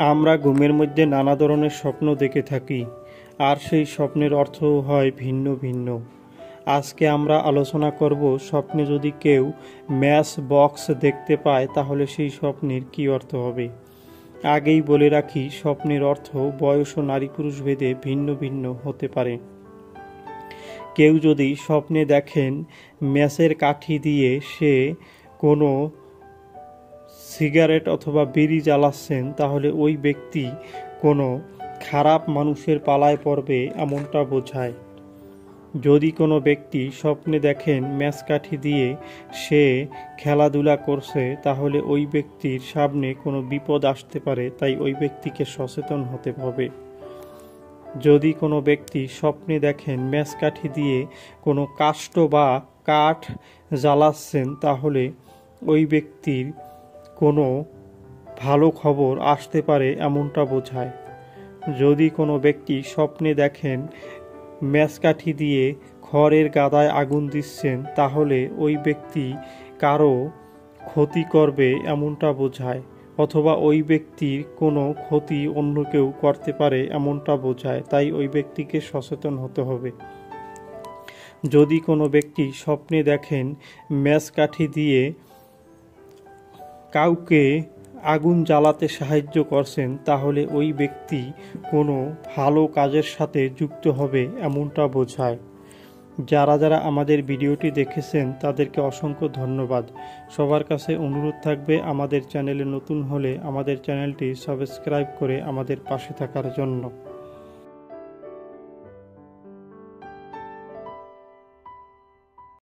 আমরা ঘুমের মধ্যে নানা ধরনের স্বপ্ন দেখে থাকি, আর সেই স্বপ্নের অর্থও হয় ভিন্ন ভিন্ন। আজকে আমরা আলোচনা করব, স্বপ্নে যদি কেউ ম্যাচ বক্স দেখতে পায় তাহলে সেই স্বপ্নের কী অর্থ হবে। আগেই বলে রাখি, স্বপ্নের অর্থ বয়স ও নারী পুরুষ ভেদে ভিন্ন ভিন্ন হতে পারে। কেউ যদি স্বপ্নে দেখেন ম্যাচের কাঠি দিয়ে সে কোনো সিগারেট অথবা বিড়ি জ্বালাচ্ছেন, তাহলে ওই ব্যক্তি কোনো খারাপ মানুষের পালায় পড়বে এমনটা বোঝায়। যদি কোনো ব্যক্তি স্বপ্নে দেখেন ম্যাচ কাঠি দিয়ে সে খেলাধুলা করছে, তাহলে ওই ব্যক্তির সামনে কোনো বিপদ আসতে পারে, তাই ওই ব্যক্তিকে সচেতন হতে হবে। যদি কোনো ব্যক্তি স্বপ্নে দেখেন ম্যাচ কাঠি দিয়ে কোনো কাষ্ঠ বা কাঠ জ্বালাচ্ছেন, তাহলে ওই ব্যক্তির কোনো ভালো খবর আসতে পারে এমনটা বোঝায়। যদি কোনো ব্যক্তি স্বপ্নে দেখেন ম্যাচকাঠি দিয়ে খড়ের গাদায় আগুন দিচ্ছেন, তাহলে ওই ব্যক্তি কারো ক্ষতি করবে এমনটা বোঝায়, অথবা ওই ব্যক্তির কোনো ক্ষতি অন্য কেউ করতে পারে এমনটা বোঝায়, তাই ওই ব্যক্তিকে সচেতন হতে হবে। যদি কোনো ব্যক্তি স্বপ্নে দেখেন ম্যাচকাঠি দিয়ে কাউকে আগুন জ্বালাতে সাহায্য করছেন, তাহলে ওই ব্যক্তি কোনো ভালো কাজের সাথে যুক্ত হবে এমনটা বোঝায়। যারা যারা আমাদের ভিডিওটি দেখেছেন তাদেরকে অসংখ্য ধন্যবাদ। সবার কাছে অনুরোধ থাকবে, আমাদের চ্যানেলে নতুন হলে আমাদের চ্যানেলটি সাবস্ক্রাইব করে আমাদের পাশে থাকার জন্য।